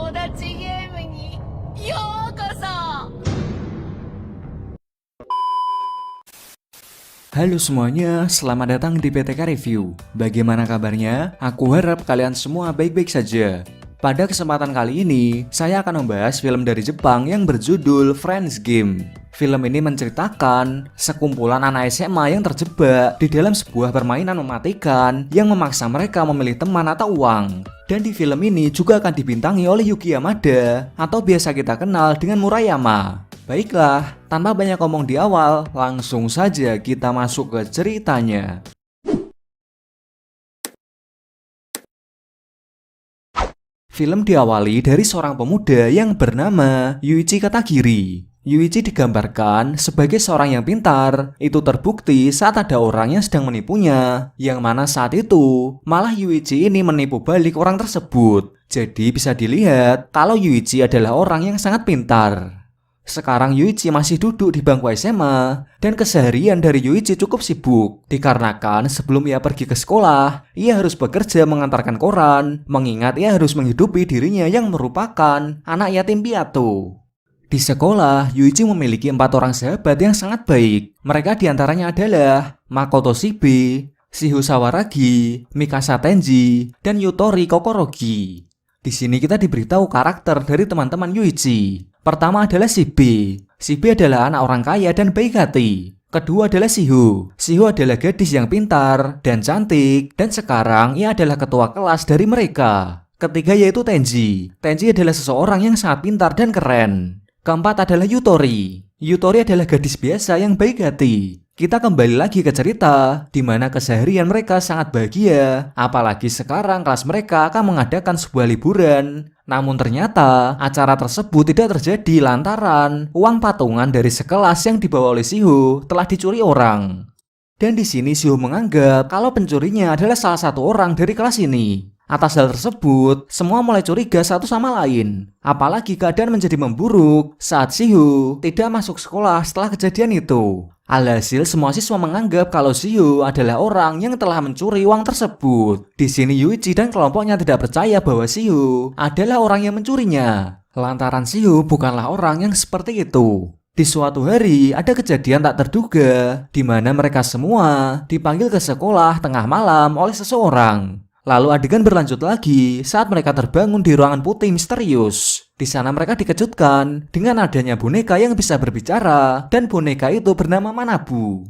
達ゲームにようこそ。 Halo semuanya, selamat datang di PTK Review. Bagaimana kabarnya? Aku harap kalian semua baik-baik saja. Pada kesempatan kali ini, saya akan membahas film dari Jepang yang berjudul Friends Game. Film ini menceritakan sekumpulan anak SMA yang terjebak di dalam sebuah permainan mematikan yang memaksa mereka memilih teman atau uang. Dan di film ini juga akan dibintangi oleh Yuki Yamada atau biasa kita kenal dengan Murayama. Baiklah, tanpa banyak ngomong di awal, langsung saja kita masuk ke ceritanya. Film diawali dari seorang pemuda yang bernama Yuichi Katagiri. Yuichi digambarkan sebagai seorang yang pintar. Itu terbukti saat ada orang yang sedang menipunya, yang mana saat itu malah Yuichi ini menipu balik orang tersebut. Jadi bisa dilihat kalau Yuichi adalah orang yang sangat pintar. Sekarang Yuichi masih duduk di bangku SMA dan keseharian dari Yuichi cukup sibuk dikarenakan sebelum ia pergi ke sekolah, ia harus bekerja mengantarkan koran, mengingat ia harus menghidupi dirinya yang merupakan anak yatim piatu. Di sekolah, Yuichi memiliki 4 orang sahabat yang sangat baik. Mereka diantaranya adalah Makoto Shibe, Shiho Sawaragi, Mikasa Tenji, dan Yutori Kokorogi. Di sini kita diberitahu karakter dari teman-teman Yuichi. Pertama adalah Shibe. Shibe adalah anak orang kaya dan baik hati. Kedua adalah Shiho. Shiho adalah gadis yang pintar dan cantik, dan sekarang ia adalah ketua kelas dari mereka. Ketiga yaitu Tenji. Tenji adalah seseorang yang sangat pintar dan keren. Keempat adalah Yutori. Yutori adalah gadis biasa yang baik hati. Kita kembali lagi ke cerita, di mana keseharian mereka sangat bahagia, apalagi sekarang kelas mereka akan mengadakan sebuah liburan. Namun ternyata acara tersebut tidak terjadi lantaran uang patungan dari sekelas yang dibawa oleh Shiho telah dicuri orang. Dan di sini Shiho menganggap kalau pencurinya adalah salah satu orang dari kelas ini. Atas hal tersebut, semua mulai curiga satu sama lain. Apalagi keadaan menjadi memburuk saat Shiho tidak masuk sekolah setelah kejadian itu. Alhasil semua siswa menganggap kalau Shiho adalah orang yang telah mencuri uang tersebut. Di sini Yuichi dan kelompoknya tidak percaya bahwa Shiho adalah orang yang mencurinya. Lantaran Shiho bukanlah orang yang seperti itu. Di suatu hari ada kejadian tak terduga di mana mereka semua dipanggil ke sekolah tengah malam oleh seseorang. Lalu adegan berlanjut lagi saat mereka terbangun di ruangan putih misterius. Di sana mereka dikejutkan dengan adanya boneka yang bisa berbicara dan boneka itu bernama Manabu.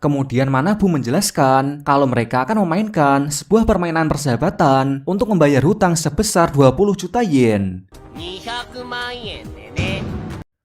Kemudian Manabu menjelaskan kalau mereka akan memainkan sebuah permainan persahabatan untuk membayar hutang sebesar 20 juta yen. 200万円でね。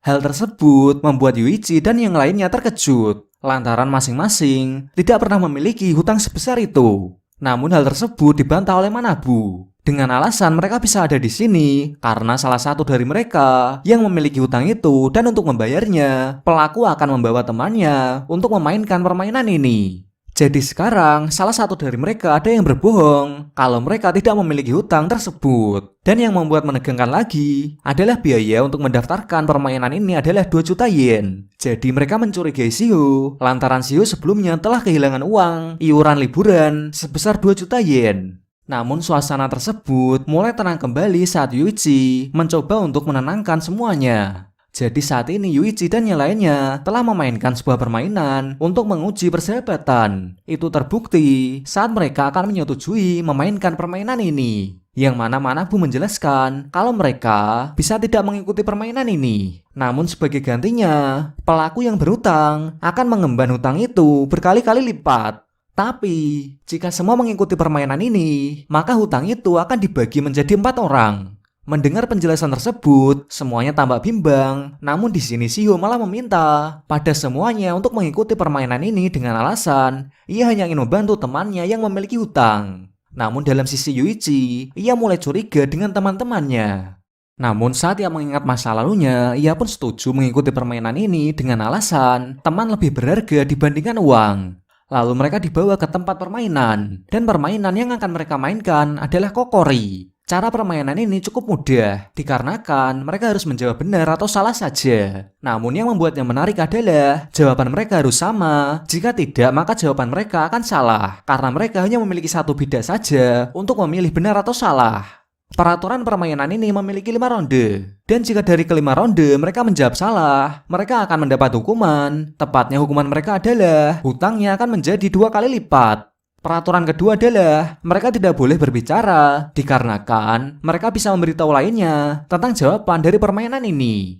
Hal tersebut membuat Yuichi dan yang lainnya terkejut lantaran masing-masing tidak pernah memiliki hutang sebesar itu. Namun hal tersebut dibantah oleh Manabu dengan alasan mereka bisa ada di sini karena salah satu dari mereka yang memiliki hutang itu, dan untuk membayarnya pelaku akan membawa temannya untuk memainkan permainan ini. Jadi sekarang salah satu dari mereka ada yang berbohong kalau mereka tidak memiliki hutang tersebut. Dan yang membuat menegangkan lagi adalah biaya untuk mendaftarkan permainan ini adalah 2 juta yen. Jadi mereka mencurigai Shiho lantaran Shiho sebelumnya telah kehilangan uang iuran liburan sebesar 2 juta yen. Namun suasana tersebut mulai tenang kembali saat Yuichi mencoba untuk menenangkan semuanya. Jadi saat ini Yuichi dan yang lainnya telah memainkan sebuah permainan untuk menguji persahabatan. Itu terbukti saat mereka akan menyetujui memainkan permainan ini. Yang mana Manabu menjelaskan kalau mereka bisa tidak mengikuti permainan ini. Namun sebagai gantinya, pelaku yang berhutang akan mengemban hutang itu berkali-kali lipat. Tapi jika semua mengikuti permainan ini, maka hutang itu akan dibagi menjadi 4 orang. Mendengar penjelasan tersebut, semuanya tampak bimbang. Namun di sini Shiho malah meminta pada semuanya untuk mengikuti permainan ini dengan alasan ia hanya ingin membantu temannya yang memiliki hutang. Namun dalam sisi Yuichi, ia mulai curiga dengan teman-temannya. Namun saat ia mengingat masa lalunya, ia pun setuju mengikuti permainan ini dengan alasan teman lebih berharga dibandingkan uang. Lalu mereka dibawa ke tempat permainan, dan permainan yang akan mereka mainkan adalah Kokori. Cara permainan ini cukup mudah, dikarenakan mereka harus menjawab benar atau salah saja. Namun yang membuatnya menarik adalah jawaban mereka harus sama. Jika tidak, maka jawaban mereka akan salah, karena mereka hanya memiliki satu bidak saja untuk memilih benar atau salah. Peraturan permainan ini memiliki 5 ronde. Dan jika dari kelima ronde mereka menjawab salah, mereka akan mendapat hukuman. Tepatnya hukuman mereka adalah hutangnya akan menjadi 2 kali lipat. Peraturan kedua adalah mereka tidak boleh berbicara dikarenakan mereka bisa memberitahu lainnya tentang jawaban dari permainan ini.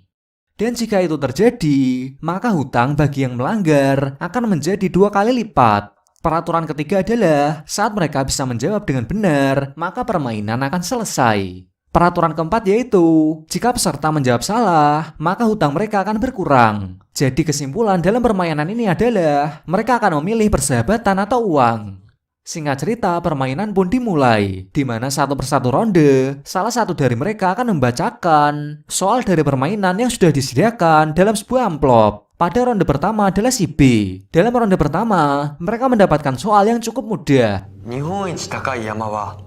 Dan jika itu terjadi, maka hutang bagi yang melanggar akan menjadi 2 kali lipat. Peraturan ketiga adalah saat mereka bisa menjawab dengan benar, maka permainan akan selesai. Peraturan keempat yaitu jika peserta menjawab salah, maka hutang mereka akan berkurang. Jadi kesimpulan dalam permainan ini adalah mereka akan memilih persahabatan atau uang. Singkat cerita, permainan pun dimulai, di mana satu persatu ronde, salah satu dari mereka akan membacakan soal dari permainan yang sudah disediakan dalam sebuah amplop. Pada ronde pertama adalah si B. Dalam ronde pertama, mereka mendapatkan soal yang cukup mudah. 日本一高い山は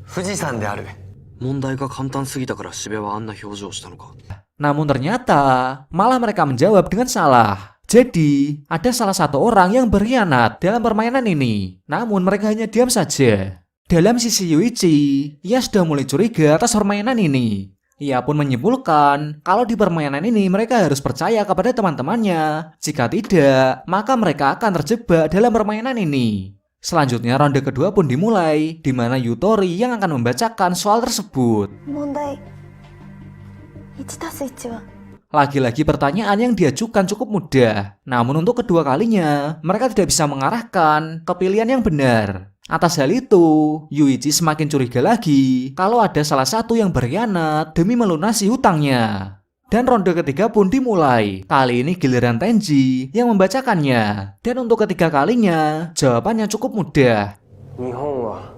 富士山である。問題が簡単すぎたから四部はあんな表情をしたのか。 Namun ternyata, malah mereka menjawab dengan salah. Jadi, ada salah satu orang yang berkhianat dalam permainan ini. Namun mereka hanya diam saja. Dalam sisi Yuichi, ia sudah mulai curiga atas permainan ini. Ia pun menyimpulkan kalau di permainan ini mereka harus percaya kepada teman-temannya. Jika tidak, maka mereka akan terjebak dalam permainan ini. Selanjutnya ronde kedua pun dimulai, di mana Yutori yang akan membacakan soal tersebut. 問題 1+1 は Lagi-lagi pertanyaan yang diajukan cukup mudah. Namun untuk kedua kalinya, mereka tidak bisa mengarahkan ke pilihan yang benar. Atas hal itu, Yuichi semakin curiga lagi kalau ada salah satu yang berkhianat demi melunasi hutangnya. Dan ronde ketiga pun dimulai. Kali ini giliran Tenji yang membacakannya. Dan untuk ketiga kalinya, jawabannya cukup mudah. 日本は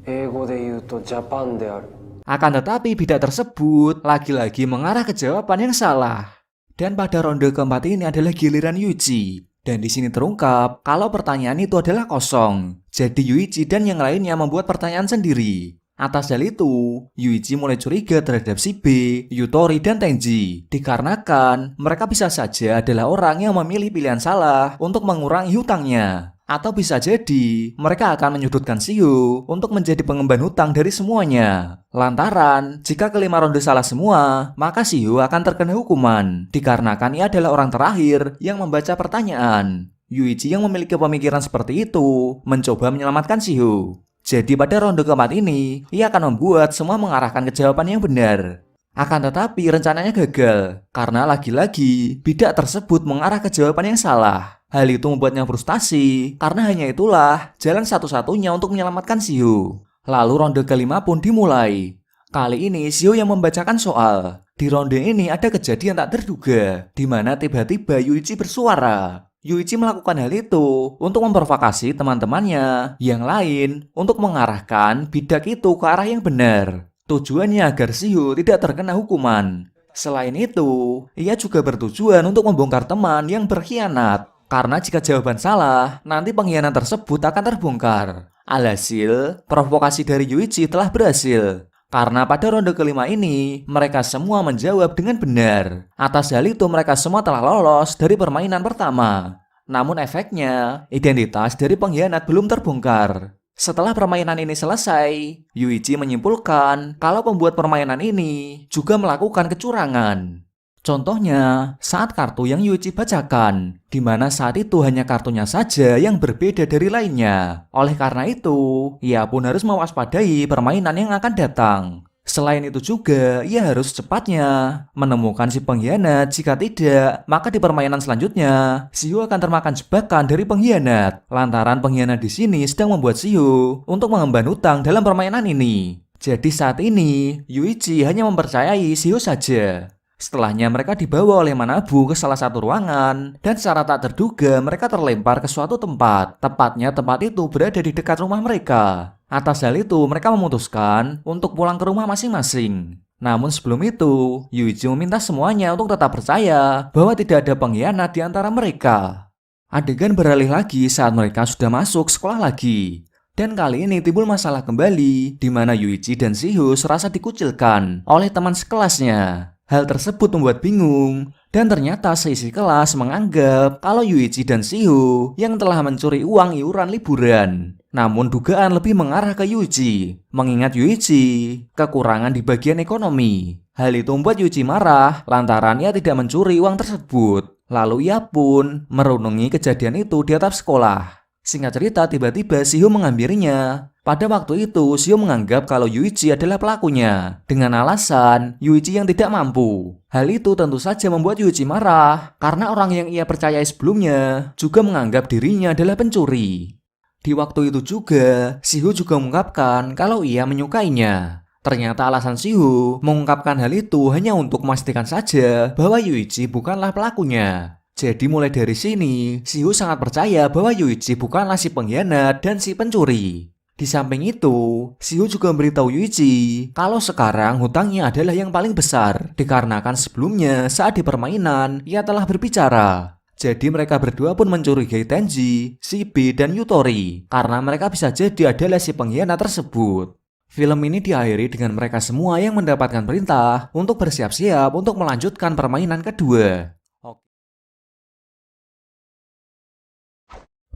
英語で言うとジャパンである。 Akan tetapi bidak tersebut lagi-lagi mengarah ke jawaban yang salah. Dan pada ronde keempat ini adalah giliran Yuichi. Dan di sini terungkap kalau pertanyaan itu adalah kosong. Jadi Yuichi dan yang lainnya membuat pertanyaan sendiri. Atas hal itu, Yuichi mulai curiga terhadap si B, Yutori, dan Tenji. Dikarenakan mereka bisa saja adalah orang yang memilih pilihan salah untuk mengurangi hutangnya. Atau bisa jadi mereka akan menyudutkan Shio untuk menjadi pengemban hutang dari semuanya. Lantaran jika kelima ronde salah semua, maka Shio akan terkena hukuman. Dikarenakan ia adalah orang terakhir yang membaca pertanyaan. Yuichi yang memiliki pemikiran seperti itu mencoba menyelamatkan Shio. Jadi pada ronde keempat ini, ia akan membuat semua mengarahkan ke jawaban yang benar. Akan tetapi rencananya gagal, karena lagi-lagi bidak tersebut mengarah ke jawaban yang salah. Hal itu membuatnya frustasi, karena hanya itulah jalan satu-satunya untuk menyelamatkan Shio. Lalu ronde kelima pun dimulai. Kali ini Shio yang membacakan soal. Di ronde ini ada kejadian tak terduga, di mana tiba-tiba Yuichi bersuara. Yuichi melakukan hal itu untuk memprovokasi teman-temannya yang lain untuk mengarahkan bidak itu ke arah yang benar. Tujuannya agar Shio tidak terkena hukuman. Selain itu, ia juga bertujuan untuk membongkar teman yang berkhianat. Karena jika jawaban salah, nanti pengkhianat tersebut akan terbongkar. Alhasil, provokasi dari Yuichi telah berhasil. Karena pada ronde kelima ini, mereka semua menjawab dengan benar. Atas hal itu, mereka semua telah lolos dari permainan pertama. Namun efeknya, identitas dari pengkhianat belum terbongkar. Setelah permainan ini selesai, Yuichi menyimpulkan kalau pembuat permainan ini juga melakukan kecurangan. Contohnya, saat kartu yang Yuichi bacakan, di mana saat itu hanya kartunya saja yang berbeda dari lainnya. Oleh karena itu, ia pun harus mewaspadai permainan yang akan datang. Selain itu juga, ia harus cepatnya menemukan si pengkhianat. Jika tidak, maka di permainan selanjutnya, Shio akan termakan jebakan dari pengkhianat. Lantaran pengkhianat di sini sedang membuat Shio untuk mengemban hutang dalam permainan ini. Jadi saat ini, Yuichi hanya mempercayai Shio saja. Setelahnya mereka dibawa oleh Manabu ke salah satu ruangan dan secara tak terduga mereka terlempar ke suatu tempat. Tepatnya tempat itu berada di dekat rumah mereka. Atas hal itu mereka memutuskan untuk pulang ke rumah masing-masing. Namun sebelum itu, Yuichi meminta semuanya untuk tetap percaya bahwa tidak ada pengkhianat di antara mereka. Adegan beralih lagi saat mereka sudah masuk sekolah lagi. Dan kali ini timbul masalah kembali di mana Yuichi dan Shio serasa dikucilkan oleh teman sekelasnya. Hal tersebut membuat bingung, dan ternyata seisi kelas menganggap kalau Yuichi dan Shio yang telah mencuri uang iuran liburan. Namun dugaan lebih mengarah ke Yuichi, mengingat Yuichi kekurangan di bagian ekonomi. Hal itu membuat Yuichi marah lantaran ia tidak mencuri uang tersebut. Lalu ia pun merenungi kejadian itu di atap sekolah. Singkat cerita, tiba-tiba Shiho menghampirinya. Pada waktu itu, Shiho menganggap kalau Yuichi adalah pelakunya dengan alasan Yuichi yang tidak mampu. Hal itu tentu saja membuat Yuichi marah karena orang yang ia percayai sebelumnya juga menganggap dirinya adalah pencuri. Di waktu itu juga, Shiho juga mengungkapkan kalau ia menyukainya. Ternyata alasan Shiho mengungkapkan hal itu hanya untuk memastikan saja bahwa Yuichi bukanlah pelakunya. Jadi mulai dari sini, Shiho sangat percaya bahwa Yuichi bukanlah si pengkhianat dan si pencuri. Di samping itu, Shiho juga memberitahu Yuichi kalau sekarang hutangnya adalah yang paling besar, dikarenakan sebelumnya saat di permainan ia telah berbicara. Jadi mereka berdua pun mencurigai Tenji, Shibe, dan Yutori karena mereka bisa jadi adalah si pengkhianat tersebut. Film ini diakhiri dengan mereka semua yang mendapatkan perintah untuk bersiap-siap untuk melanjutkan permainan kedua.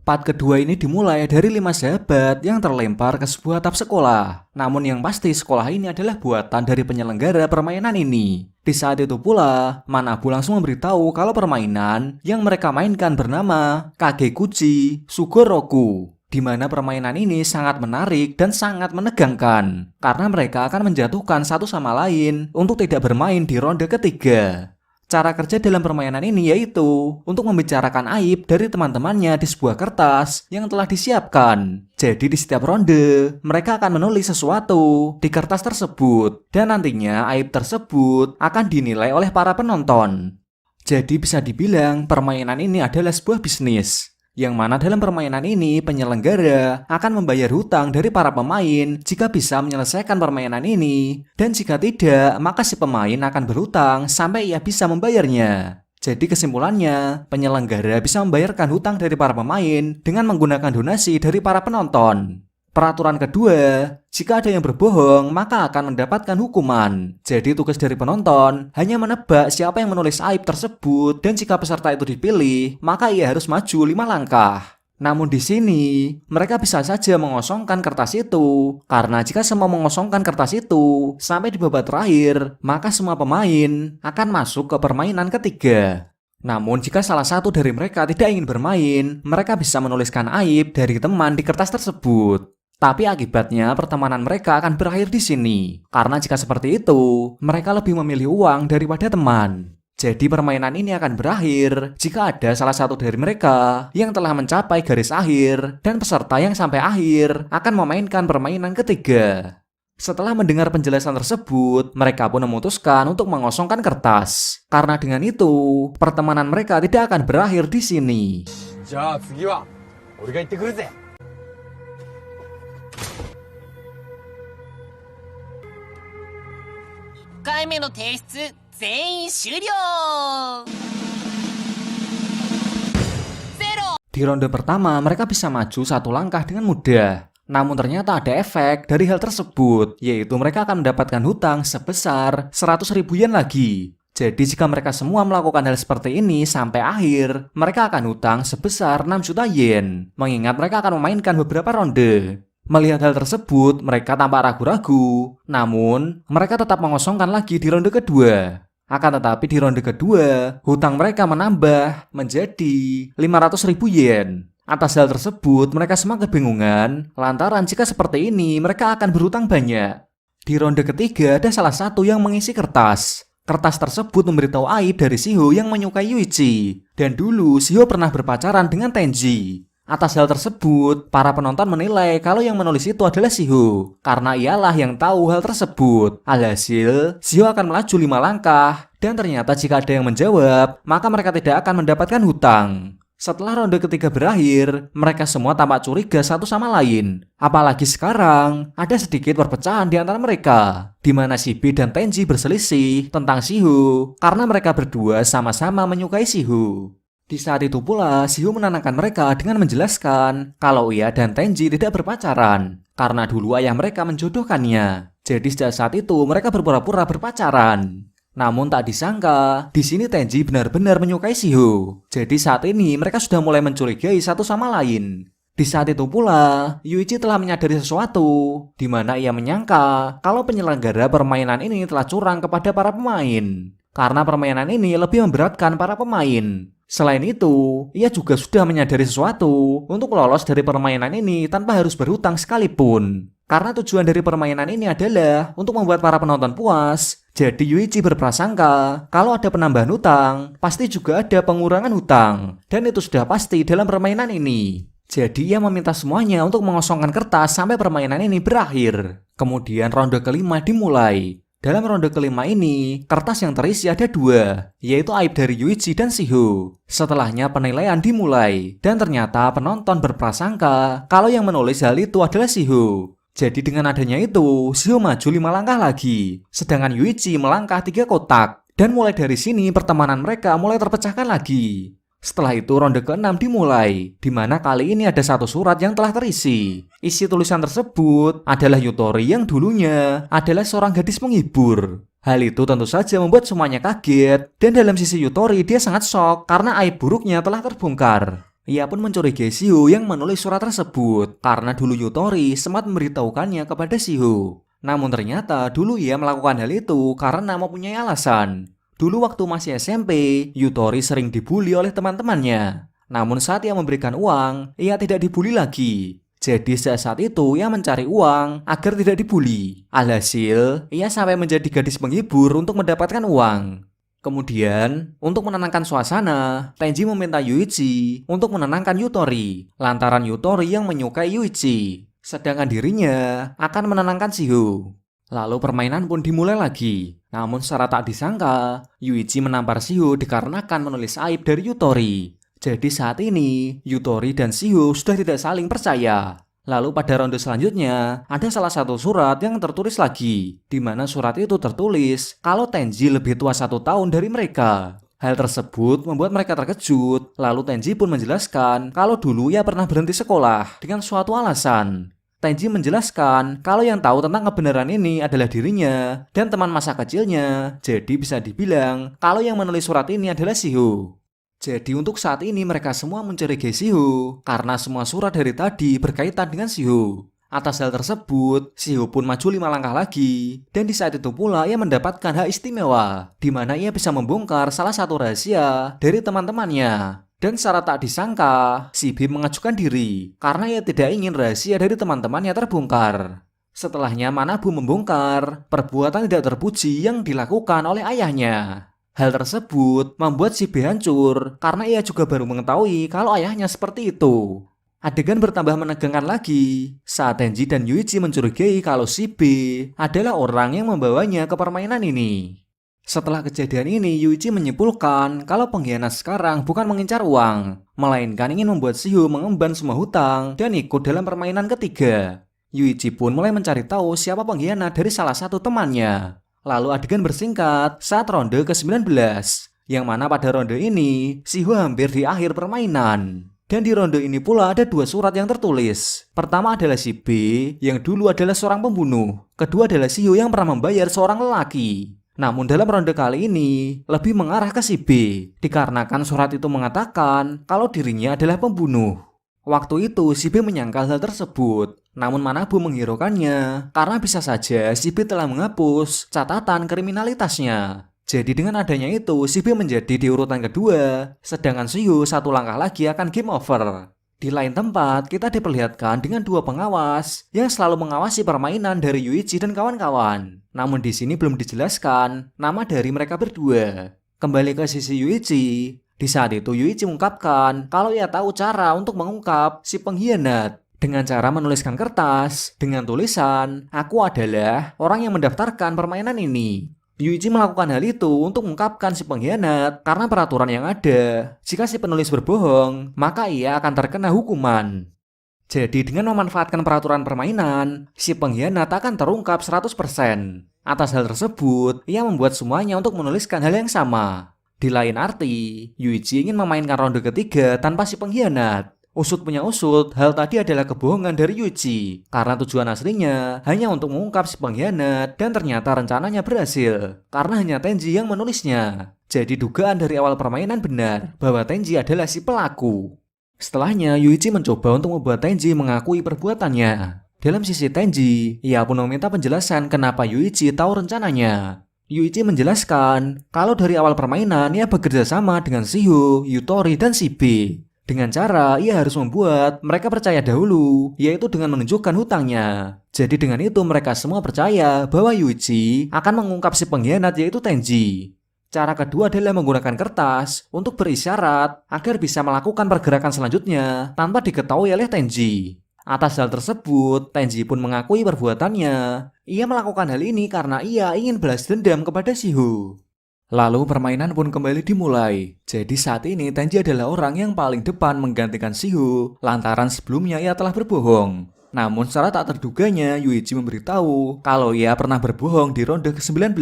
Part kedua ini dimulai dari 5 sahabat yang terlempar ke sebuah atap sekolah. Namun yang pasti sekolah ini adalah buatan dari penyelenggara permainan ini. Di saat itu pula, Manabu langsung memberitahu kalau permainan yang mereka mainkan bernama Kagekuchi Sugoroku. Di mana permainan ini sangat menarik dan sangat menegangkan. Karena mereka akan menjatuhkan satu sama lain untuk tidak bermain di ronde ketiga. Cara kerja dalam permainan ini yaitu untuk membicarakan aib dari teman-temannya di sebuah kertas yang telah disiapkan. Jadi di setiap ronde, mereka akan menulis sesuatu di kertas tersebut. Dan nantinya aib tersebut akan dinilai oleh para penonton. Jadi bisa dibilang permainan ini adalah sebuah bisnis. Yang mana dalam permainan ini penyelenggara akan membayar hutang dari para pemain jika bisa menyelesaikan permainan ini. Dan jika tidak, maka si pemain akan berhutang sampai ia bisa membayarnya. Jadi kesimpulannya, penyelenggara bisa membayarkan hutang dari para pemain dengan menggunakan donasi dari para penonton. Peraturan kedua, jika ada yang berbohong, maka akan mendapatkan hukuman. Jadi tugas dari penonton hanya menebak siapa yang menulis aib tersebut, dan jika peserta itu dipilih, maka ia harus maju 5 langkah. Namun di sini, mereka bisa saja mengosongkan kertas itu, karena jika semua mengosongkan kertas itu sampai di babak terakhir, maka semua pemain akan masuk ke permainan ketiga. Namun jika salah satu dari mereka tidak ingin bermain, mereka bisa menuliskan aib dari teman di kertas tersebut. Tapi akibatnya pertemanan mereka akan berakhir di sini. Karena jika seperti itu, mereka lebih memilih uang daripada teman. Jadi permainan ini akan berakhir jika ada salah satu dari mereka yang telah mencapai garis akhir dan peserta yang sampai akhir akan memainkan permainan ketiga. Setelah mendengar penjelasan tersebut, mereka pun memutuskan untuk mengosongkan kertas. Karena dengan itu, pertemanan mereka tidak akan berakhir di sini. じゃあ次は俺が行ってくるぜ。1回目の提出全員終了。Di ronde pertama, mereka bisa maju 1 langkah dengan mudah. Namun ternyata ada efek dari hal tersebut, yaitu mereka akan mendapatkan hutang sebesar 100.000 yen lagi. Jadi jika mereka semua melakukan hal seperti ini sampai akhir, mereka akan hutang sebesar 6 juta yen. Mengingat mereka akan memainkan beberapa ronde. Melihat hal tersebut, mereka tampak ragu-ragu. Namun, mereka tetap mengosongkan lagi di ronde kedua. Akan tetapi di ronde kedua, hutang mereka menambah menjadi 500.000 yen. Atas hal tersebut, mereka semua kebingungan, lantaran jika seperti ini, mereka akan berhutang banyak. Di ronde ketiga, ada salah satu yang mengisi kertas. Kertas tersebut memberitahu aib dari Shiho yang menyukai Yuichi. Dan dulu, Shiho pernah berpacaran dengan Tenji. Atas hal tersebut, para penonton menilai kalau yang menulis itu adalah Shiho. Karena ialah yang tahu hal tersebut. Alhasil, Shiho akan melaju 5 langkah. Dan ternyata jika ada yang menjawab, maka mereka tidak akan mendapatkan hutang. Setelah ronde ketiga berakhir, mereka semua tampak curiga satu sama lain. Apalagi sekarang, ada sedikit perpecahan di antara mereka. Di mana Shibe dan Tenji berselisih tentang Shiho. Karena mereka berdua sama-sama menyukai Shiho. Di saat itu pula, Shiho menenangkan mereka dengan menjelaskan kalau ia dan Tenji tidak berpacaran. Karena dulu ayah mereka menjodohkannya. Jadi sejak saat itu mereka berpura-pura berpacaran. Namun tak disangka, di sini Tenji benar-benar menyukai Shiho. Jadi saat ini mereka sudah mulai mencurigai satu sama lain. Di saat itu pula, Yuichi telah menyadari sesuatu, di mana ia menyangka kalau penyelenggara permainan ini telah curang kepada para pemain. Karena permainan ini lebih memberatkan para pemain. Selain itu, ia juga sudah menyadari sesuatu untuk lolos dari permainan ini tanpa harus berhutang sekalipun. Karena tujuan dari permainan ini adalah untuk membuat para penonton puas. Jadi Yuichi berprasangka kalau ada penambahan hutang, pasti juga ada pengurangan hutang. Dan itu sudah pasti dalam permainan ini. Jadi ia meminta semuanya untuk mengosongkan kertas sampai permainan ini berakhir. Kemudian ronde kelima dimulai. Dalam ronde kelima ini, kertas yang terisi ada 2, yaitu aib dari Yuichi dan Shiho. Setelahnya penilaian dimulai, dan ternyata penonton berprasangka kalau yang menulis hal itu adalah Shiho. Jadi dengan adanya itu, Shiho maju 5 langkah lagi, sedangkan Yuichi melangkah 3 kotak. Dan mulai dari sini pertemanan mereka mulai terpecahkan lagi. Setelah itu ronde ke-6 dimulai, di mana kali ini ada satu surat yang telah terisi. Isi tulisan tersebut adalah Yutori yang dulunya adalah seorang gadis penghibur. Hal itu tentu saja membuat semuanya kaget, dan dalam sisi Yutori dia sangat shock karena aib buruknya telah terbongkar. Ia pun mencurigai Shiho yang menulis surat tersebut, karena dulu Yutori sempat memberitahukannya kepada Shiho. Namun ternyata dulu ia melakukan hal itu karena mempunyai alasan. Dulu waktu masih SMP, Yutori sering dibully oleh teman-temannya. Namun saat ia memberikan uang, ia tidak dibully lagi. Jadi saat itu ia mencari uang agar tidak dibully. Alhasil, ia sampai menjadi gadis penghibur untuk mendapatkan uang. Kemudian, untuk menenangkan suasana, Tenji meminta Yuichi untuk menenangkan Yutori. Lantaran Yutori yang menyukai Yuichi, sedangkan dirinya akan menenangkan Shiho. Lalu permainan pun dimulai lagi. Namun secara tak disangka, Yuichi menampar Shiho dikarenakan menulis aib dari Yutori. Jadi saat ini, Yutori dan Shiho sudah tidak saling percaya. Lalu pada ronde selanjutnya, ada salah satu surat yang tertulis lagi, di mana surat itu tertulis kalau Tenji lebih tua 1 tahun dari mereka. Hal tersebut membuat mereka terkejut. Lalu Tenji pun menjelaskan kalau dulu ia pernah berhenti sekolah dengan suatu alasan. Tenji menjelaskan kalau yang tahu tentang kebenaran ini adalah dirinya dan teman masa kecilnya. Jadi bisa dibilang kalau yang menulis surat ini adalah Shiho. Jadi untuk saat ini mereka semua mencurigai Shiho karena semua surat dari tadi berkaitan dengan Shiho. Atas hal tersebut, Shiho pun maju 5 langkah lagi. Dan di saat itu pula ia mendapatkan hak istimewa, di mana ia bisa membongkar salah satu rahasia dari teman-temannya. Dan secara tak disangka, si B mengajukan diri karena ia tidak ingin rahasia dari teman-temannya terbongkar. Setelahnya Manabu membongkar perbuatan tidak terpuji yang dilakukan oleh ayahnya. Hal tersebut membuat si B hancur karena ia juga baru mengetahui kalau ayahnya seperti itu. Adegan bertambah menegangkan lagi saat Tenji dan Yuichi mencurigai kalau si B adalah orang yang membawanya ke permainan ini. Setelah kejadian ini, Yuichi menyimpulkan kalau pengkhianat sekarang bukan mengincar uang, melainkan ingin membuat Shiho mengemban semua hutang dan ikut dalam permainan ketiga. Yuichi pun mulai mencari tahu siapa pengkhianat dari salah satu temannya. Lalu adegan bersingkat saat ronde ke-19, yang mana pada ronde ini, Shiho hampir di akhir permainan. Dan di ronde ini pula ada 2 surat yang tertulis. Pertama adalah si B, yang dulu adalah seorang pembunuh. Kedua adalah Shiho yang pernah membayar seorang lelaki. Namun dalam ronde kali ini lebih mengarah ke si B, dikarenakan surat itu mengatakan kalau dirinya adalah pembunuh. Waktu itu si B menyangkal hal tersebut, namun Manabu menghiraukannya karena bisa saja si B telah menghapus catatan kriminalitasnya. Jadi dengan adanya itu si B menjadi di urutan kedua, sedangkan Shiho 1 langkah lagi akan game over. Di lain tempat, kita diperlihatkan dengan 2 pengawas yang selalu mengawasi permainan dari Yuichi dan kawan-kawan. Namun di sini belum dijelaskan nama dari mereka berdua. Kembali ke sisi Yuichi, di saat itu Yuichi mengungkapkan kalau ia tahu cara untuk mengungkap si pengkhianat dengan cara menuliskan kertas dengan tulisan, "Aku adalah orang yang mendaftarkan permainan ini." Yuichi melakukan hal itu untuk mengungkapkan si pengkhianat karena peraturan yang ada. Jika si penulis berbohong, maka ia akan terkena hukuman. Jadi dengan memanfaatkan peraturan permainan, si pengkhianat akan terungkap 100%. Atas hal tersebut, ia membuat semuanya untuk menuliskan hal yang sama. Di lain arti, Yuichi ingin memainkan ronde ketiga tanpa si pengkhianat. Usut punya usut, hal tadi adalah kebohongan dari Yuichi karena tujuan aslinya hanya untuk mengungkap si pengkhianat dan ternyata rencananya berhasil karena hanya Tenji yang menulisnya. Jadi dugaan dari awal permainan benar bahwa Tenji adalah si pelaku. Setelahnya, Yuichi mencoba untuk membuat Tenji mengakui perbuatannya. Dalam sisi Tenji, ia pun meminta penjelasan kenapa Yuichi tahu rencananya. Yuichi menjelaskan kalau dari awal permainan ia bekerja sama dengan Shiho, Yutori, dan Shibe. Dengan cara ia harus membuat mereka percaya dahulu, yaitu dengan menunjukkan hutangnya. Jadi dengan itu mereka semua percaya bahwa Yuichi akan mengungkap si pengkhianat yaitu Tenji. Cara kedua adalah menggunakan kertas untuk berisyarat agar bisa melakukan pergerakan selanjutnya tanpa diketahui oleh Tenji. Atas hal tersebut, Tenji pun mengakui perbuatannya. Ia melakukan hal ini karena ia ingin balas dendam kepada Shiho. Lalu permainan pun kembali dimulai. Jadi saat ini Tenji adalah orang yang paling depan menggantikan Shiho lantaran sebelumnya ia telah berbohong. Namun secara tak terduganya Yuichi memberitahu kalau ia pernah berbohong di ronde ke-19.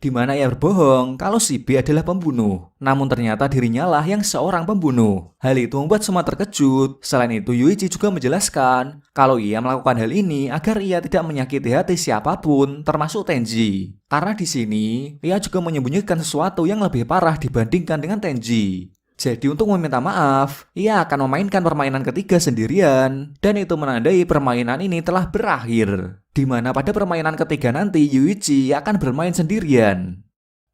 Di mana ia berbohong kalau Shibe adalah pembunuh. Namun ternyata dirinya lah yang seorang pembunuh. Hal itu membuat semua terkejut. Selain itu Yuichi juga menjelaskan kalau ia melakukan hal ini agar ia tidak menyakiti hati siapapun termasuk Tenji. Karena di sini ia juga menyembunyikan sesuatu yang lebih parah dibandingkan dengan Tenji. Jadi untuk meminta maaf, ia akan memainkan permainan ketiga sendirian. Dan itu menandai permainan ini telah berakhir. Di mana pada permainan ketiga nanti Yuichi akan bermain sendirian.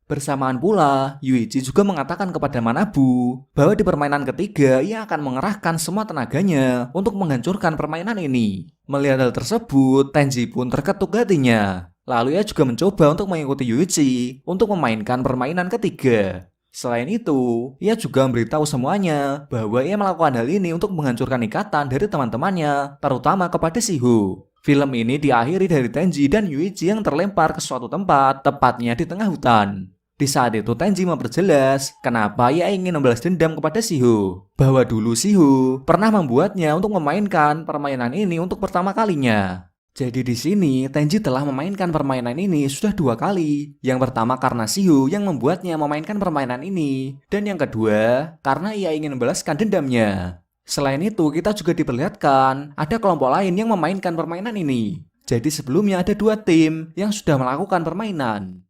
Bersamaan pula, Yuichi juga mengatakan kepada Manabu bahwa di permainan ketiga ia akan mengerahkan semua tenaganya untuk menghancurkan permainan ini. Melihat hal tersebut, Tenji pun terketuk hatinya. Lalu ia juga mencoba untuk mengikuti Yuichi untuk memainkan permainan ketiga. Selain itu, ia juga memberitahu semuanya bahwa ia melakukan hal ini untuk menghancurkan ikatan dari teman-temannya, terutama kepada Shiho. Film ini diakhiri dari Tenji dan Yuichi yang terlempar ke suatu tempat, tepatnya di tengah hutan. Di saat itu Tenji memperjelas kenapa ia ingin membalas dendam kepada Shiho. Bahwa dulu Shiho pernah membuatnya untuk memainkan permainan ini untuk pertama kalinya. Jadi di sini Tenji telah memainkan permainan ini sudah 2 kali. Yang pertama karena Shiho yang membuatnya memainkan permainan ini. Dan yang kedua karena ia ingin membalaskan dendamnya. Selain itu kita juga diperlihatkan ada kelompok lain yang memainkan permainan ini. Jadi sebelumnya ada 2 tim yang sudah melakukan permainan.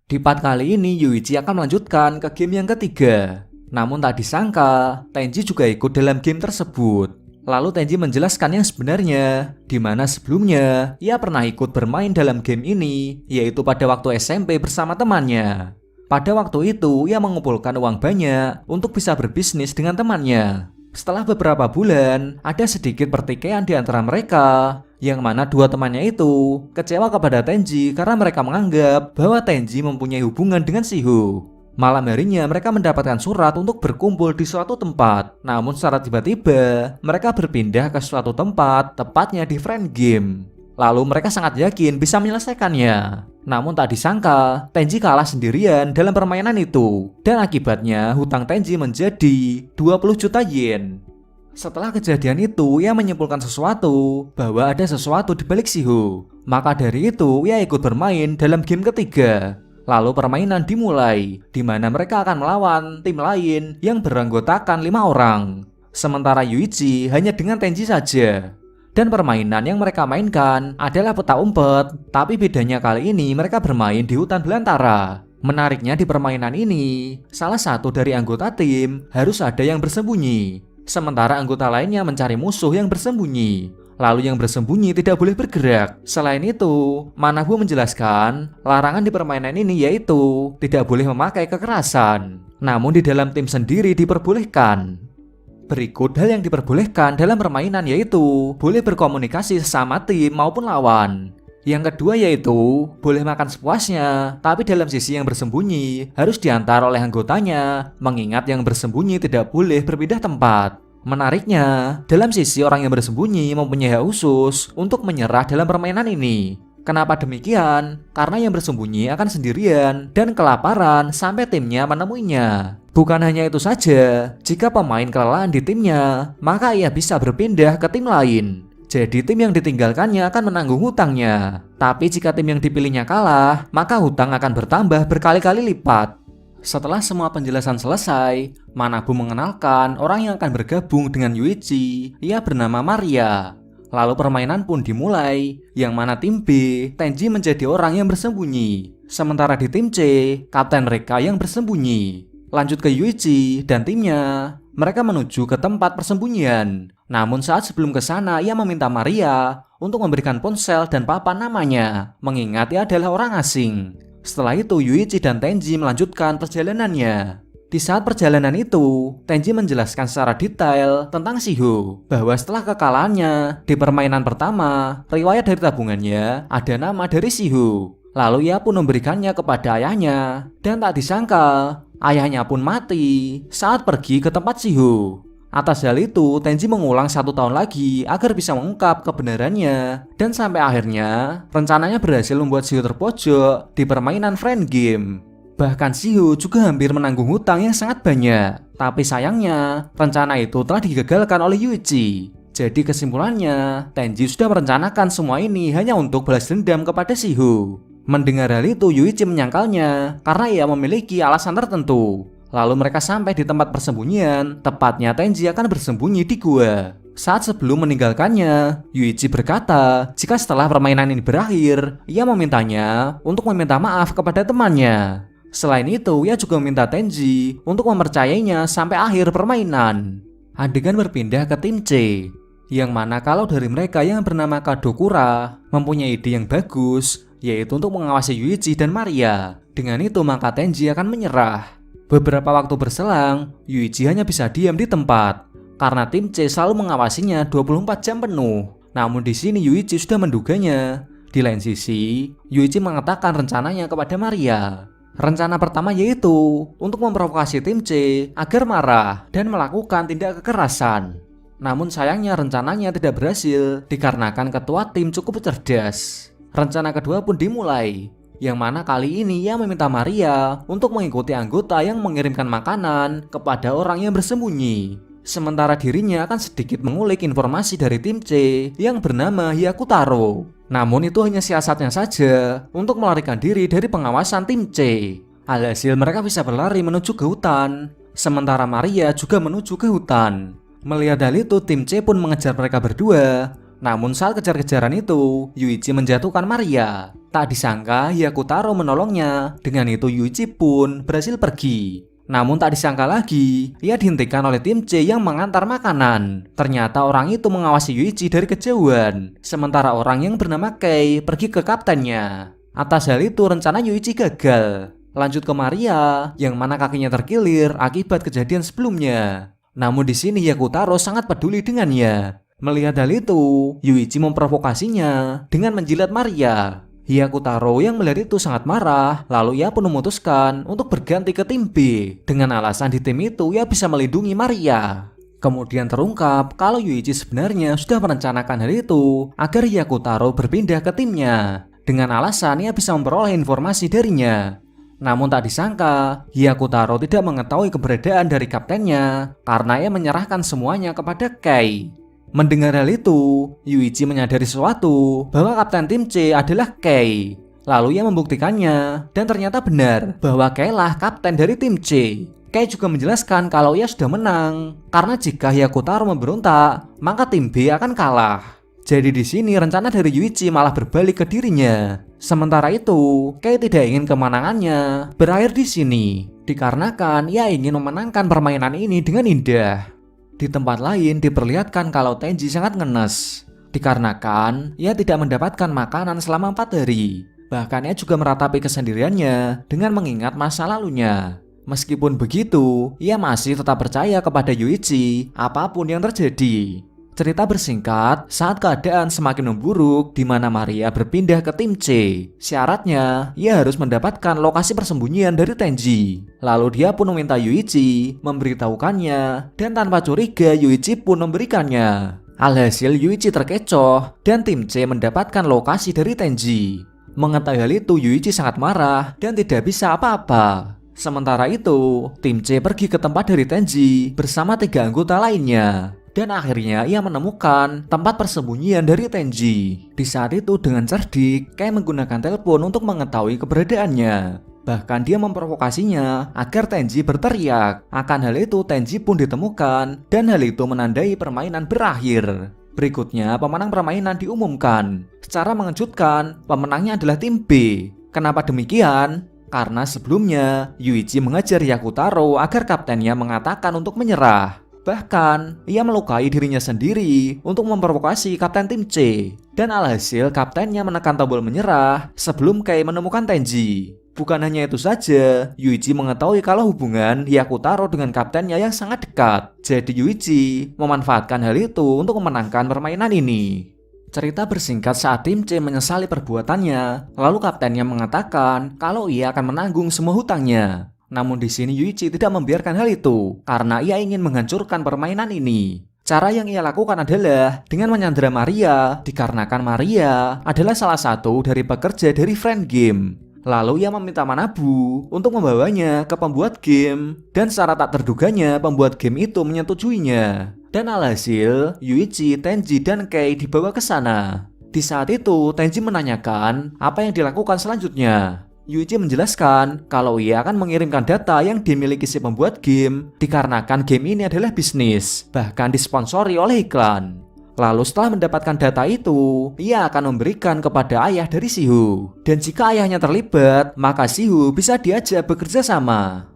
Di part kali ini Yuichi akan melanjutkan ke game yang ketiga. Namun tak disangka Tenji juga ikut dalam game tersebut. Lalu Tenji menjelaskan yang sebenarnya, di mana sebelumnya ia pernah ikut bermain dalam game ini, yaitu pada waktu SMP bersama temannya. Pada waktu itu ia mengumpulkan uang banyak untuk bisa berbisnis dengan temannya. Setelah beberapa bulan, ada sedikit pertikaian di antara mereka, yang mana 2 temannya itu kecewa kepada Tenji karena mereka menganggap bahwa Tenji mempunyai hubungan dengan Shiho. Malam harinya mereka mendapatkan surat untuk berkumpul di suatu tempat. Namun secara tiba-tiba mereka berpindah ke suatu tempat, tepatnya di friend game. Lalu mereka sangat yakin bisa menyelesaikannya. Namun tak disangka Tenji kalah sendirian dalam permainan itu. Dan akibatnya hutang Tenji menjadi 20 juta yen. Setelah kejadian itu ia menyimpulkan sesuatu bahwa ada sesuatu di balik Shiho. Maka dari itu ia ikut bermain dalam game ketiga. Lalu permainan dimulai, di mana mereka akan melawan tim lain yang beranggotakan 5 orang. Sementara Yuichi hanya dengan Tenji saja. Dan permainan yang mereka mainkan adalah peta umpet, tapi bedanya kali ini mereka bermain di hutan belantara. Menariknya di permainan ini, salah satu dari anggota tim harus ada yang bersembunyi. Sementara anggota lainnya mencari musuh yang bersembunyi. Lalu yang bersembunyi tidak boleh bergerak. Selain itu, Manabu menjelaskan larangan di permainan ini yaitu tidak boleh memakai kekerasan. Namun di dalam tim sendiri diperbolehkan. Berikut hal yang diperbolehkan dalam permainan yaitu boleh berkomunikasi sesama tim maupun lawan. Yang kedua yaitu boleh makan sepuasnya, tapi dalam sisi yang bersembunyi harus diantar oleh anggotanya, mengingat yang bersembunyi tidak boleh berpindah tempat. Menariknya, dalam sisi orang yang bersembunyi mempunyai hak khusus untuk menyerah dalam permainan ini. Kenapa demikian? Karena yang bersembunyi akan sendirian dan kelaparan sampai timnya menemuinya. Bukan hanya itu saja, jika pemain kelelahan di timnya, maka ia bisa berpindah ke tim lain. Jadi tim yang ditinggalkannya akan menanggung hutangnya. Tapi jika tim yang dipilihnya kalah, maka hutang akan bertambah berkali-kali lipat. Setelah semua penjelasan selesai, Manabu mengenalkan orang yang akan bergabung dengan Yuichi. Ia bernama Maria. Lalu permainan pun dimulai, yang mana tim B, Tenji menjadi orang yang bersembunyi. Sementara di tim C, kapten mereka yang bersembunyi. Lanjut ke Yuichi dan timnya. Mereka menuju ke tempat persembunyian. Namun saat sebelum ke sana, ia meminta Maria untuk memberikan ponsel dan papan namanya, mengingat ia adalah orang asing. Setelah itu, Yuichi dan Tenji melanjutkan perjalanannya. Di saat perjalanan itu, Tenji menjelaskan secara detail tentang Shiho, bahwa setelah kekalahannya di permainan pertama, riwayat dari tabungannya ada nama dari Shiho. Lalu ia pun memberikannya kepada ayahnya, dan tak disangka, ayahnya pun mati saat pergi ke tempat Shiho. Atas hal itu, Tenji mengulang 1 tahun lagi agar bisa mengungkap kebenarannya, dan sampai akhirnya, rencananya berhasil membuat Shiho terpojok di permainan friend game. Bahkan Shiho juga hampir menanggung hutang yang sangat banyak. Tapi sayangnya, rencana itu telah digagalkan oleh Yuichi. Jadi kesimpulannya, Tenji sudah merencanakan semua ini hanya untuk balas dendam kepada Shiho. Mendengar hal itu, Yuichi menyangkalnya karena ia memiliki alasan tertentu. Lalu mereka sampai di tempat persembunyian, tepatnya Tenji akan bersembunyi di gua. Saat sebelum meninggalkannya, Yuichi berkata jika setelah permainan ini berakhir, ia memintanya untuk meminta maaf kepada temannya. Selain itu, ia juga meminta Tenji untuk mempercayainya sampai akhir permainan. Adegan berpindah ke tim C, yang mana kalau dari mereka yang bernama Kadokura mempunyai ide yang bagus, yaitu untuk mengawasi Yuichi dan Maria. Dengan itu maka Tenji akan menyerah. Beberapa waktu berselang, Yuichi hanya bisa diam di tempat karena tim C selalu mengawasinya 24 jam penuh. Namun di sini Yuichi sudah menduganya. Di lain sisi, Yuichi mengatakan rencananya kepada Maria. Rencana pertama yaitu untuk memprovokasi tim C agar marah dan melakukan tindak kekerasan. Namun sayangnya rencananya tidak berhasil dikarenakan ketua tim cukup cerdas. Rencana kedua pun dimulai, yang mana kali ini ia meminta Maria untuk mengikuti anggota yang mengirimkan makanan kepada orang yang bersembunyi. Sementara dirinya akan sedikit mengulik informasi dari tim C yang bernama Hyakutaro. Namun itu hanya siasatnya saja untuk melarikan diri dari pengawasan tim C. Alhasil mereka bisa berlari menuju ke hutan, sementara Maria juga menuju ke hutan. Melihat hal itu, tim C pun mengejar mereka berdua. Namun saat kejar-kejaran itu, Yuichi menjatuhkan Maria. Tak disangka Hyakutaro menolongnya. Dengan itu Yuichi pun berhasil pergi. Namun tak disangka lagi, ia dihentikan oleh tim C yang mengantar makanan. Ternyata orang itu mengawasi Yuichi dari kejauhan, sementara orang yang bernama Kei pergi ke kaptennya. Atas hal itu rencana Yuichi gagal. Lanjut ke Maria, yang mana kakinya terkilir akibat kejadian sebelumnya. Namun di sini Hyakutaro sangat peduli dengannya. Melihat hal itu, Yuichi memprovokasinya dengan menjilat Maria. Hyakutaro yang melihat itu sangat marah, lalu ia pun memutuskan untuk berganti ke tim B. Dengan alasan di tim itu ia bisa melindungi Maria. Kemudian terungkap kalau Yuichi sebenarnya sudah merencanakan hal itu agar Hyakutaro berpindah ke timnya. Dengan alasan ia bisa memperoleh informasi darinya. Namun tak disangka, Hyakutaro tidak mengetahui keberadaan dari kaptennya karena ia menyerahkan semuanya kepada Kei. Mendengar hal itu, Yuichi menyadari sesuatu bahwa kapten tim C adalah Kei. Lalu ia membuktikannya dan ternyata benar bahwa Kei lah kapten dari tim C. Kei juga menjelaskan kalau ia sudah menang karena jika Hyakutaro memberontak, maka tim B akan kalah. Jadi di sini rencana dari Yuichi malah berbalik ke dirinya. Sementara itu, Kei tidak ingin kemenangannya berakhir di sini, dikarenakan ia ingin memenangkan permainan ini dengan indah. Di tempat lain diperlihatkan kalau Tenji sangat ngenes, dikarenakan ia tidak mendapatkan makanan selama 4 hari. Bahkan ia juga meratapi kesendiriannya dengan mengingat masa lalunya. Meskipun begitu, ia masih tetap percaya kepada Yuichi apapun yang terjadi. Cerita bersingkat, saat keadaan semakin memburuk di mana Maria berpindah ke tim C, syaratnya ia harus mendapatkan lokasi persembunyian dari Tenji. Lalu dia pun meminta Yuichi memberitahukannya dan tanpa curiga Yuichi pun memberikannya. Alhasil Yuichi terkecoh dan tim C mendapatkan lokasi dari Tenji. Mengetahui hal itu Yuichi sangat marah dan tidak bisa apa-apa. Sementara itu, tim C pergi ke tempat dari Tenji bersama 3 anggota lainnya. Dan akhirnya ia menemukan tempat persembunyian dari Tenji. Di saat itu dengan cerdik, Kei menggunakan telepon untuk mengetahui keberadaannya. Bahkan dia memprovokasinya agar Tenji berteriak. Akan hal itu Tenji pun ditemukan dan hal itu menandai permainan berakhir. Berikutnya pemenang permainan diumumkan. Secara mengejutkan, pemenangnya adalah tim B. Kenapa demikian? Karena sebelumnya, Yuichi mengajar Yakutaro agar kaptennya mengatakan untuk menyerah. Bahkan, ia melukai dirinya sendiri untuk memprovokasi Kapten Tim C. Dan alhasil kaptennya menekan tombol menyerah sebelum Kei menemukan Tenji. Bukan hanya itu saja, Yuichi mengetahui kalau hubungan Yakutaro dengan kaptennya yang sangat dekat. Jadi Yuichi memanfaatkan hal itu untuk memenangkan permainan ini. Cerita bersingkat saat Tim C menyesali perbuatannya, lalu kaptennya mengatakan kalau ia akan menanggung semua hutangnya. Namun di sini Yuichi tidak membiarkan hal itu karena ia ingin menghancurkan permainan ini. Cara yang ia lakukan adalah dengan menyandera Maria dikarenakan Maria adalah salah satu dari pekerja dari Friend Game. Lalu ia meminta Manabu untuk membawanya ke pembuat game dan secara tak terduganya pembuat game itu menyetujuinya. Dan alhasil Yuichi, Tenji, dan Kei dibawa ke sana. Di saat itu Tenji menanyakan apa yang dilakukan selanjutnya. Yuichi menjelaskan kalau ia akan mengirimkan data yang dimiliki si pembuat game dikarenakan game ini adalah bisnis, bahkan disponsori oleh iklan. Lalu setelah mendapatkan data itu, ia akan memberikan kepada ayah dari Shiho. Dan jika ayahnya terlibat, maka Shiho bisa diajak bekerja sama.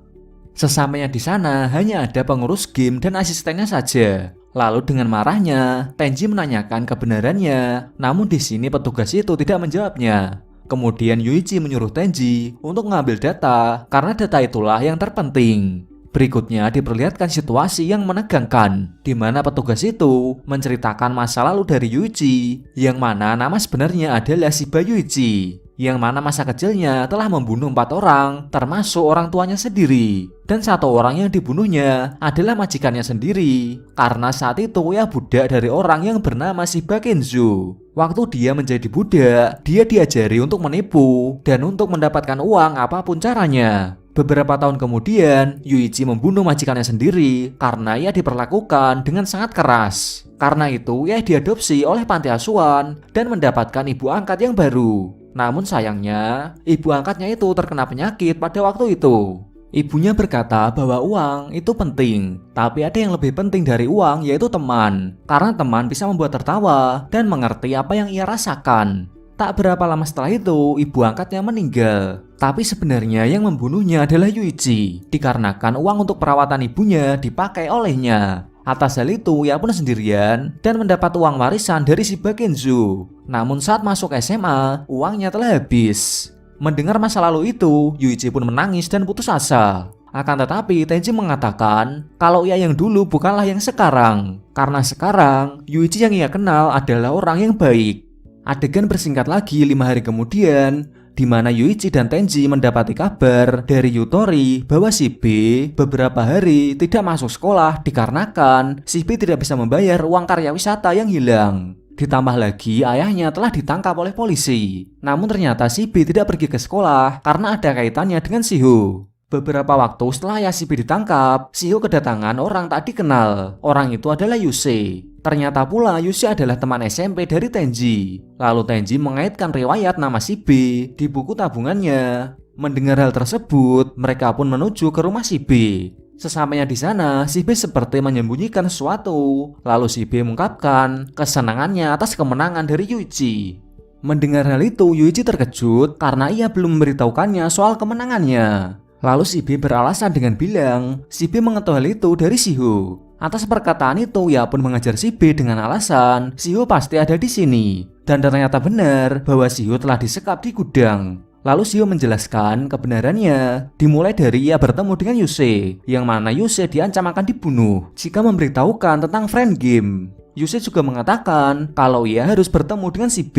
Sesampainya di sana, hanya ada pengurus game dan asistennya saja. Lalu dengan marahnya, Tenji menanyakan kebenarannya, namun di sini petugas itu tidak menjawabnya. Kemudian Yuichi menyuruh Tenji untuk mengambil data karena data itulah yang terpenting. Berikutnya diperlihatkan situasi yang menegangkan, di mana petugas itu menceritakan masa lalu dari Yuichi, yang mana nama sebenarnya adalah Shiba Yuichi, yang mana masa kecilnya telah membunuh 4 orang, termasuk orang tuanya sendiri. Dan 1 orang yang dibunuhnya adalah majikannya sendiri, karena saat itu ia budak dari orang yang bernama Shiba Kenzo. Waktu dia menjadi budak, dia diajari untuk menipu dan untuk mendapatkan uang apapun caranya. Beberapa tahun kemudian, Yuichi membunuh majikannya sendiri karena ia diperlakukan dengan sangat keras. Karena itu, ia diadopsi oleh panti asuhan dan mendapatkan ibu angkat yang baru. Namun sayangnya, ibu angkatnya itu terkena penyakit pada waktu itu. Ibunya berkata bahwa uang itu penting, tapi ada yang lebih penting dari uang yaitu teman. Karena teman bisa membuat tertawa dan mengerti apa yang ia rasakan. Tak berapa lama setelah itu, ibu angkatnya meninggal. Tapi sebenarnya yang membunuhnya adalah Yuichi, dikarenakan uang untuk perawatan ibunya dipakai olehnya. Atas hal itu, ia pun sendirian dan mendapat uang warisan dari Shiba Kenzo. Namun saat masuk SMA, uangnya telah habis. Mendengar masa lalu itu, Yuichi pun menangis dan putus asa. Akan tetapi, Tenji mengatakan kalau ia yang dulu bukanlah yang sekarang. Karena sekarang, Yuichi yang ia kenal adalah orang yang baik. Adegan bersingkat lagi 5 hari kemudian, di mana Yuichi dan Tenji mendapati kabar dari Yutori bahwa si B beberapa hari tidak masuk sekolah dikarenakan si B tidak bisa membayar uang karya wisata yang hilang. Ditambah lagi ayahnya telah ditangkap oleh polisi. Namun ternyata si B tidak pergi ke sekolah karena ada kaitannya dengan Shiho. Beberapa waktu setelah ayah si B ditangkap, Shiho kedatangan orang tak dikenal. Orang itu adalah Yusei. Ternyata pula Yusei adalah teman SMP dari Tenji. Lalu Tenji mengaitkan riwayat nama si B di buku tabungannya. Mendengar hal tersebut, mereka pun menuju ke rumah si B. Sesampainya di sana, si B seperti menyembunyikan sesuatu. Lalu si B mengungkapkan kesenangannya atas kemenangan dari Yuichi. Mendengar hal itu, Yuichi terkejut karena ia belum memberitahukannya soal kemenangannya. Lalu si B beralasan dengan bilang, si B mengetahui hal itu dari Shiho. Atas perkataan itu, ia pun mengajar si B dengan alasan Shiho pasti ada di sini. Dan ternyata benar bahwa Shiho telah disekap di gudang. Lalu Shiho menjelaskan kebenarannya dimulai dari ia bertemu dengan Yusei, yang mana Yusei diancam akan dibunuh jika memberitahukan tentang Friend Game. Yusei juga mengatakan kalau ia harus bertemu dengan si B.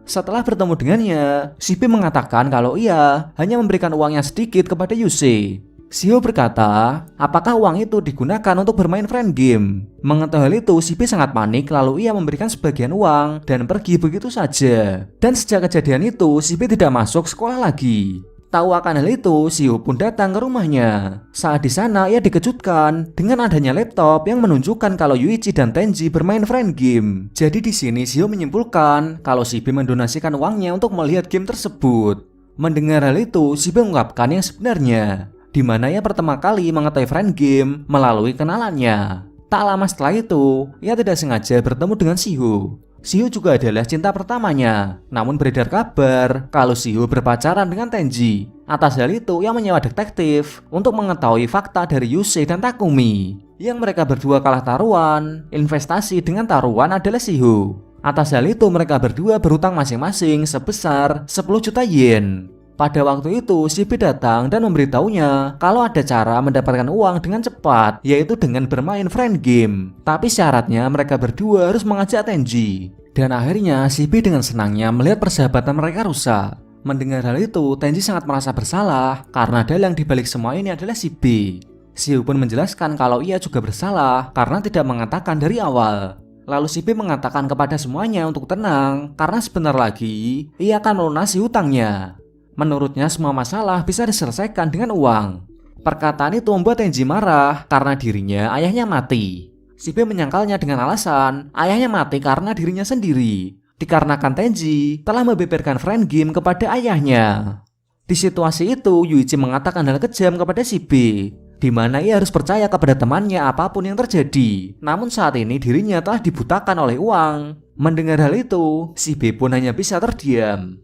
Setelah bertemu dengannya, si B mengatakan kalau ia hanya memberikan uangnya sedikit kepada Yusei. Shiho berkata, apakah uang itu digunakan untuk bermain Friend Game? Mengetahui hal itu, si B sangat panik lalu ia memberikan sebagian uang dan pergi begitu saja. Dan sejak kejadian itu, si B tidak masuk sekolah lagi. Tahu akan hal itu, Shiho pun datang ke rumahnya. Saat di sana, ia dikejutkan dengan adanya laptop yang menunjukkan kalau Yuichi dan Tenji bermain Friend Game. Jadi di sini Shiho menyimpulkan kalau si B mendonasikan uangnya untuk melihat game tersebut. Mendengar hal itu, si B mengungkapkan yang sebenarnya, di mana ia pertama kali mengetahui Friend Game melalui kenalannya. Tak lama setelah itu, ia tidak sengaja bertemu dengan Shiho. Shiho juga adalah cinta pertamanya. Namun beredar kabar kalau Shiho berpacaran dengan Tenji. Atas hal itu, ia menyewa detektif untuk mengetahui fakta dari Yusei dan Takumi. Yang mereka berdua kalah taruhan, investasi dengan taruhan adalah Shiho. Atas hal itu, mereka berdua berhutang masing-masing sebesar 10 juta yen. Pada waktu itu, Shibi datang dan memberitahunya kalau ada cara mendapatkan uang dengan cepat, yaitu dengan bermain friend game. Tapi syaratnya mereka berdua harus mengajak Tenji. Dan akhirnya Shibi dengan senangnya melihat persahabatan mereka rusak. Mendengar hal itu, Tenji sangat merasa bersalah karena dalang dibalik semua ini adalah Shibi. Shiho pun menjelaskan kalau ia juga bersalah karena tidak mengatakan dari awal. Lalu Shibi mengatakan kepada semuanya untuk tenang karena sebentar lagi ia akan melunasi hutangnya. Menurutnya semua masalah bisa diselesaikan dengan uang. Perkataan itu membuat Tenji marah karena dirinya ayahnya mati. Shibi menyangkalnya dengan alasan ayahnya mati karena dirinya sendiri, dikarenakan Tenji telah membeberkan friend game kepada ayahnya. Di situasi itu, Yuichi mengatakan hal kejam kepada Shibi, di mana ia harus percaya kepada temannya apapun yang terjadi. Namun saat ini dirinya telah dibutakan oleh uang. Mendengar hal itu, Shibi pun hanya bisa terdiam.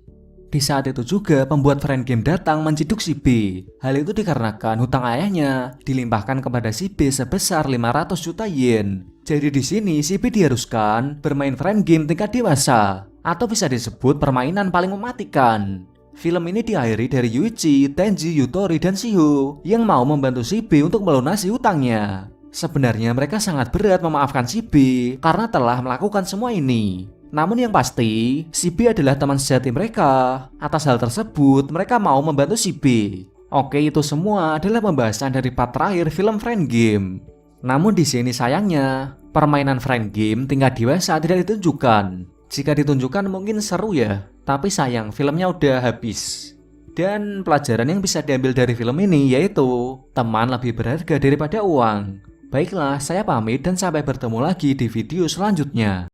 Di saat itu juga pembuat friend game datang menciduk Shibi. Hal itu dikarenakan hutang ayahnya dilimpahkan kepada Shibi sebesar 500 juta yen. Jadi di sini Shibi diharuskan bermain friend game tingkat dewasa, atau bisa disebut permainan paling mematikan. Film ini diakhiri dari Yuichi, Tenji, Yutori, dan Shiho yang mau membantu Shibi untuk melunasi hutangnya. Sebenarnya mereka sangat berat memaafkan Shibi karena telah melakukan semua ini. Namun yang pasti, Shibi adalah teman sejati mereka. Atas hal tersebut, mereka mau membantu Shibi. Oke, itu semua adalah pembahasan dari part terakhir film Friend Game. Namun di sini sayangnya, permainan Friend Game tingkat dewasa tidak ditunjukkan. Jika ditunjukkan mungkin seru ya, tapi sayang filmnya udah habis. Dan pelajaran yang bisa diambil dari film ini yaitu, teman lebih berharga daripada uang. Baiklah, saya pamit dan sampai bertemu lagi di video selanjutnya.